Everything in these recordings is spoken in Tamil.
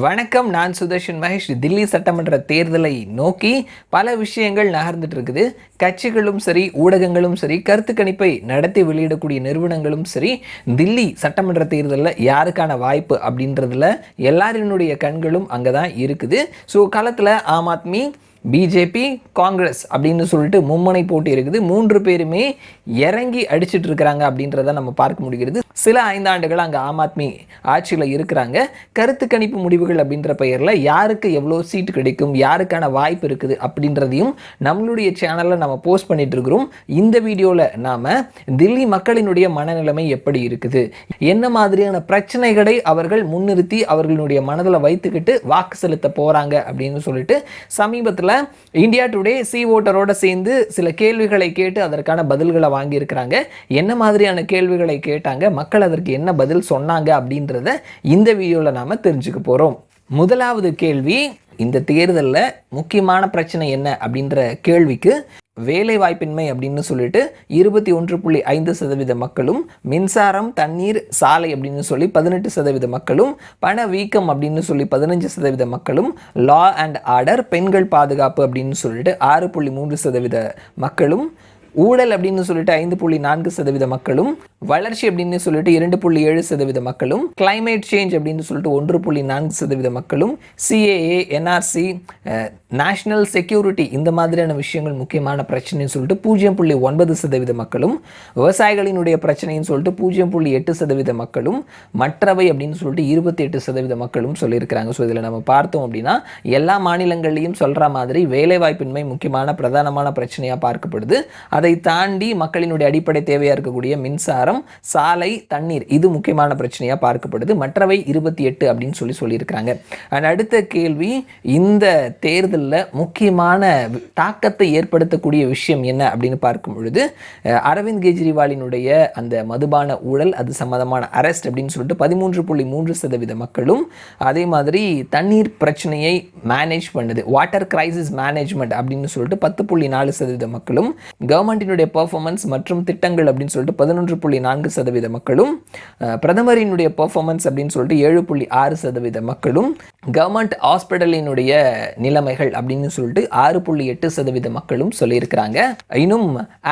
வணக்கம், நான் சுதர்ஷன் மகேஷ். தில்லி சட்டமன்ற தேர்தலை நோக்கி பல விஷயங்கள் நகர்ந்துட்டு இருக்குது. கட்சிகளும் சரி, ஊடகங்களும் சரி, கருத்து கணிப்பை நடத்தி வெளியிடக்கூடிய நிறுவனங்களும் சரி, தில்லி சட்டமன்ற தேர்தலில் யாருக்கான வாய்ப்பு அப்படின்றதுல எல்லாரினுடைய கண்களும் அங்கே தான் இருக்குது. ஸோ களத்தில் ஆம் ஆத்மி, பிஜேபி, காங்கிரஸ் அப்படின்னு சொல்லிட்டு மும்முனை போட்டி இருக்குது. 3 பேருமே இறங்கி அடிச்சுட்டு இருக்கிறாங்க அப்படின்றத நம்ம பார்க்க முடிகிறது. சில 5 ஆண்டுகள் அங்கே ஆம் ஆத்மி ஆட்சியில் இருக்கிறாங்க. கருத்து கணிப்பு முடிவுகள் அப்படின்ற பெயரில் யாருக்கு எவ்வளோ சீட்டு கிடைக்கும், யாருக்கான வாய்ப்பு இருக்குது அப்படின்றதையும் நம்மளுடைய சேனலில் நம்ம போஸ்ட் பண்ணிட்டு இருக்கிறோம். இந்த வீடியோவில் நாம் தில்லி மக்களினுடைய மனநிலைமை எப்படி இருக்குது, என்ன மாதிரியான பிரச்சனைகளை அவர்கள் முன்னிறுத்தி அவர்களுடைய மனதில் வைத்துக்கிட்டு வாக்கு செலுத்த போகிறாங்க அப்படின்னு சொல்லிட்டு சமீபத்தில் இந்தியா டுடே சி ஓட்டரோட சேர்ந்து சில கேள்விகளை கேட்டு அதற்கான பதில்களை வாங்கியிருக்கிறாங்க. என்ன மாதிரியான கேள்விகளை கேட்டாங்க, மக்கள் அதற்கு என்ன பதில் சொன்னாங்க அப்படின்றத இந்த வீடியோவில் நாம் தெரிஞ்சுக்க போகிறோம். முதலாவது கேள்வி, இந்த தேர்தலில் முக்கியமான பிரச்சனை என்ன அப்படின்ற கேள்விக்கு வேலை வாய்ப்பின்மை அப்படின்னு சொல்லிட்டு 21.5% மக்களும், மின்சாரம், தண்ணீர், சாலை அப்படின்னு சொல்லி 18% மக்களும், பண வீக்கம் அப்படின்னு சொல்லி 15% மக்களும், லா அண்ட் ஆர்டர், பெண்கள் பாதுகாப்பு அப்படின்னு சொல்லிட்டு 6.3% மக்களும், ஊழல் அப்படின்னு சொல்லிட்டு 5.4% மக்களும், வளர்ச்சி அப்படின்னு சொல்லிட்டு 2.7% மக்களும், கிளைமேட் சேஞ்ச் அப்படின்னு சொல்லிட்டு 1.4% மக்களும், சிஏஏ, என்ஆர்சி, நேஷனல் செக்யூரிட்டி இந்த மாதிரியான விஷயங்கள் முக்கியமான பிரச்சனைன்னு சொல்லிட்டு 0.9% மக்களும், விவசாயிகளினுடைய பிரச்சனைன்னு சொல்லிட்டு 0.8% மக்களும், மற்றவை அப்படின்னு சொல்லிட்டு 28% மக்களும் சொல்லியிருக்கிறாங்க. ஸோ இதில் நம்ம பார்த்தோம் அப்படின்னா எல்லா மாநிலங்கள்லையும் சொல்கிற மாதிரி வேலைவாய்ப்பின்மை முக்கியமான பிரதானமான பிரச்சனையாக பார்க்கப்படுது. அதை தாண்டி மக்களினுடைய அடிப்படை தேவையாக இருக்கக்கூடிய மின்சாரம், சாலை, தண்ணீர் இது முக்கியமான பிரச்சனையாக பார்க்கப்படுது. மற்றவை 28 அப்படின்னு சொல்லியிருக்கிறாங்க. அடுத்த கேள்வி, இந்த தேர்தலில் முக்கியமான தாக்கத்தை ஏற்படுத்தக்கூடிய விஷயம் என்ன அப்படின்னு பார்க்கும் பொழுது அரவிந்த் கெஜ்ரிவாலினுடைய அந்த மதுபான ஊழல், அது சம்பந்தமான அரெஸ்ட் அப்படின்னு சொல்லிட்டு 13.3% மக்களும், அதே மாதிரி தண்ணீர் பிரச்சனையை மேனேஜ் பண்ணுது, வாட்டர் கிரைசிஸ் மேனேஜ்மெண்ட் அப்படின்னு சொல்லிட்டு 10.4% மக்களும், கவர்மெண்டினுடைய பெர்ஃபார்மன்ஸ் மற்றும் திட்டங்கள் அப்படின்னு சொல்லிட்டு 11.4% மக்களும், பிரதமரினுடைய பெர்ஃபார்மன்ஸ் அப்படின்னு சொல்லிட்டு 7.6% மக்களும், கவர்மெண்ட் ஹாஸ்பிட்டலினுடைய நிலைமைகள் அப்படின்னு சொல்லிட்டு 6.8% மக்களும் சொல்லியிருக்கிறாங்க. இன்னும்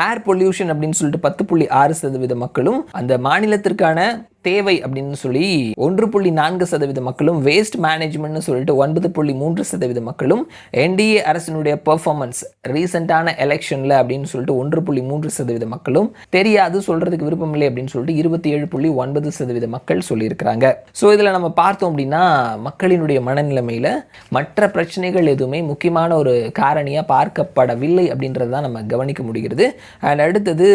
ஏர் பொல்யூஷன் அப்படின்னு சொல்லிட்டு 10.6% மக்களும், அந்த மாநிலத்திற்கான தேவை அப்படின்னு சொல்லி 1.4% மக்களும், வேஸ்ட் மேனேஜ்மெண்ட்னு சொல்லிட்டு 9.3% மக்களும், என்டிஏ அரசினுடைய பெர்ஃபார்மன்ஸ் ரீசெண்டான எலெக்ஷனில் அப்படின்னு சொல்லிட்டு 1.3% மக்களும், தெரியாது சொல்கிறதுக்கு விருப்பம் இல்லை அப்படின்னு சொல்லிட்டு 27.9% மக்கள் சொல்லியிருக்கிறாங்க. ஸோ இதில் நம்ம பார்த்தோம் அப்படின்னா மக்களினுடைய மனநிலைமையில் மற்ற பிரச்சனைகள் எதுவுமே முக்கியமான ஒரு காரணியாக பார்க்கப்படவில்லை அப்படின்றது தான் நம்ம கவனிக்க முடிகிறது. அண்ட் அடுத்தது,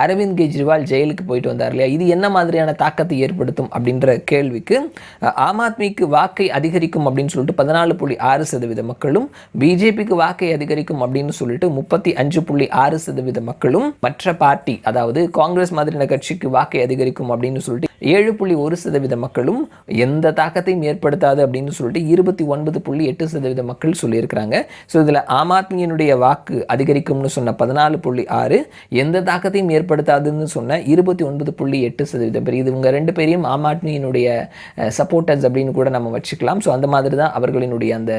அரவிந்த் கெஜ்ரிவால் ஜெயிலுக்கு போயிட்டு வந்தார் இல்லையா, இது என்ன மாதிரியான தாக்கத்தை ஏற்படுத்தும் அப்படின்ற கேள்விக்கு ஆம் ஆத்மிக்கு வாக்கை அதிகரிக்கும் அப்படின்னு சொல்லிட்டு 14.6% மக்களும், பிஜேபிக்கு வாக்கை அதிகரிக்கும் அப்படின்னு சொல்லிட்டு 35.6% மக்களும், மற்ற பார்ட்டி அதாவது காங்கிரஸ் மாதிரியான கட்சிக்கு வாக்கை அதிகரிக்கும் அப்படின்னு சொல்லிட்டு 7.1% மக்களும், எந்த தாக்கத்தையும் ஏற்படுத்தாது அப்படின்னு சொல்லிட்டு 29.8% மக்கள் சொல்லியிருக்கிறாங்க. ஸோ இதில் ஆம் ஆத்மியினுடைய வாக்கு அதிகரிக்கும்னு சொன்ன 14.6, எந்த தாக்கத்தையும் ஏற்படுத்தாதுன்னு சொன்ன 29.8% பேர். இது இவங்க 2 பேரையும் ஆம் ஆத்மியினுடைய சப்போர்ட்டர்ஸ் அப்படின்னு கூட நம்ம வச்சுக்கலாம். ஸோ அந்த மாதிரி தான் அவர்களினுடைய அந்த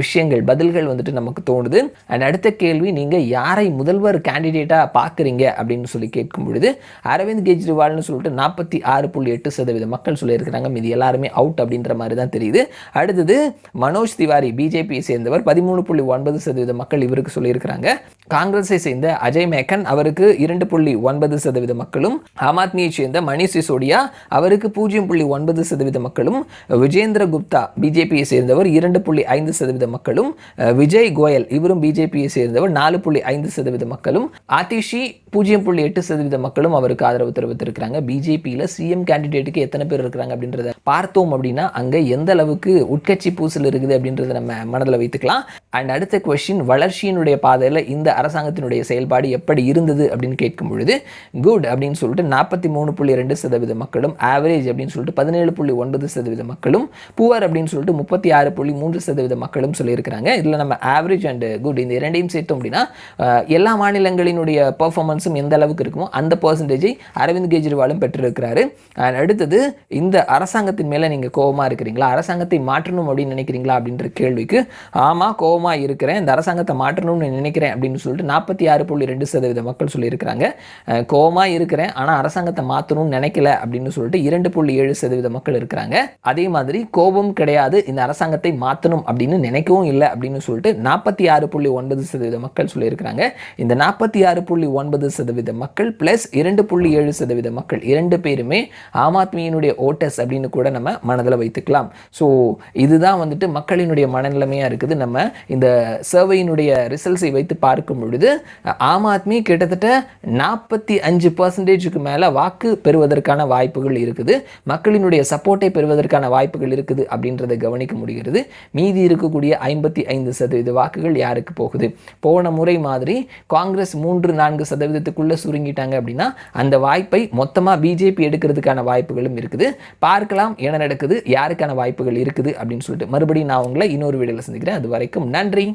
விஷயங்கள், பதில்கள் வந்துட்டு நமக்கு தோணுது. அண்ட் அடுத்த கேள்வி, நீங்கள் யாரை முதல்வர் கேண்டிடேட்டாக பார்க்குறீங்க அப்படின்னு சொல்லி கேட்கும் பொழுது அரவிந்த் கெஜ்ரிவால்னு சொல்லிட்டு 46.8% மக்கள் சொல்லியிருக்கிறாங்க. இது எல்லாருமே அவுட் அப்படின்ற மாதிரி தான் தெரியுது. அடுத்தது மனோஜ் திவாரி, பிஜேபியை சேர்ந்தவர், 13.9% மக்கள் இவருக்கு சொல்லியிருக்கிறாங்க. காங்கிரஸை சேர்ந்த அஜய் மேக்கன், அவருக்கு 2.9% மக்களும், ஆம் ஆத்மியை சேர்ந்த மணிஷ் சிசோடியா, அவருக்கு 0.9% மக்களும், விஜேந்திர குப்தா பிஜேபியை சேர்ந்தவர் 2.5% மக்களும், விஜய் கோயல் இவரும் பிஜேபியை சேர்ந்தவர் 4.5% மக்களும், ஆதிஷி 0.8% மக்களும் அவருக்கு ஆதரவு தெரிவித்திருக்கிறாங்க. பிஜேபியில் சிஎம் கேண்டிடேட்டுக்கு எத்தனை பேர் இருக்கிறாங்க அப்படின்றத பார்த்தோம் அப்படின்னா அங்கே எந்த அளவுக்கு உட்கட்சி பூசல் இருக்குது அப்படின்றத நம்ம மனதில் வைத்துக்கலாம். அண்ட் அடுத்த கொஸ்டின், வளர்ச்சியினுடைய பாதையில் இந்த அரசாங்கத்தினுடைய செயல்பாடு எப்படி இருந்தது அப்படின்னு கேட்கும் பொழுது குட் அப்படின்னு சொல்லிட்டு 43.2% மக்களும், ஆவரேஜ் அப்படின்னு சொல்லிட்டு 17.9% மக்களும், புவர் அப்படின்னு சொல்லிட்டு 36.3% மக்களும் சொல்லியிருக்கிறாங்க. இதில் நம்ம ஆவரேஜ் அண்ட் குட் இந்த இரண்டையும் சேர்த்தோம் அப்படின்னா எல்லா மாநிலங்களினுடைய பெர்ஃபார்மன்ஸும் எந்த அளவுக்கு இருக்குமோ அந்த பர்சன்டேஜை அரவிந்த் கெஜ்ரிவாலும் பெற்றிருக்கிறாரு. அடுத்தது இந்த அரசாங்கத்தின் மேலே நீங்கள் கோபமாக இருக்கிறீங்களா, அரசாங்கத்தை மாற்றணும் அப்படின்னு நினைக்கிறீங்களா அப்படின்ற கேள்விக்கு ஆமாம் கோபமாக இருக்கிறேன், இந்த அரசாங்கத்தை மாற்றணும்னு நினைக்கிறேன் அப்படின்னு சொல்லிட்டு 46.2% மக்கள் சொல்லியிருக்கிறாங்க. கோபமாக இருக்கிறேன் ஆனால் அரசாங்கத்தை மாற்றணும்னு நினைக்கல அப்படின்னு சொல்லிட்டு 2.7% மக்கள் இருக்கிறாங்க. அதே மாதிரி கோபம் கிடையாது, இந்த அரசாங்கத்தை மாற்றணும் அப்படின்னு நினைக்கவும் இல்லை அப்படின்னு சொல்லிட்டு 46.9% மக்கள் சொல்லியிருக்கிறாங்க. இந்த 46.9% மக்கள் பிளஸ் 2.7% மக்கள் 2 பேருமே ஆம் ஆத்மியினுடைய ஓட்டர்ஸ் அப்படின்னு கூட நம்ம மனதில் வைத்துக்கலாம். ஸோ இதுதான் வந்துட்டு மக்களினுடைய மனநிலைமையாக இருக்குது. நம்ம இந்த சர்வேயினுடைய ரிசல்ட்ஸை வைத்து பார்க்கும் பொழுது ஆம் ஆத்மி கிட்டத்தட்ட 45% மேலே வாக்கு பெறுவதற்கான வாய்ப்புகள் இருக்குது, மக்களினுடைய சப்போர்ட்டை பெறுவதற்கான வாய்ப்புகள் இருக்குது அப்படின்றத கவனிக்க முடிகிறது. மீதி இருக்கக்கூடிய 55% வாக்குகள் யாருக்கு போகுது? போன முறை மாதிரி காங்கிரஸ் 3-4% சுருங்கிட்டாங்க அப்படின்னா அந்த வாய்ப்பை மொத்தமாக பிஜேபி எடுக்கிறதுக்கான வாய்ப்புகளும் இருக்குது. பார்க்கலாம் என்ன நடக்குது, யாருக்கான வாய்ப்புகள் இருக்குது அப்படின்னு சொல்லிட்டு. மறுபடியும் நான் உங்களை இன்னொரு வீடியோவில் சந்திக்கிறேன். அது வரைக்கும் நன்றி.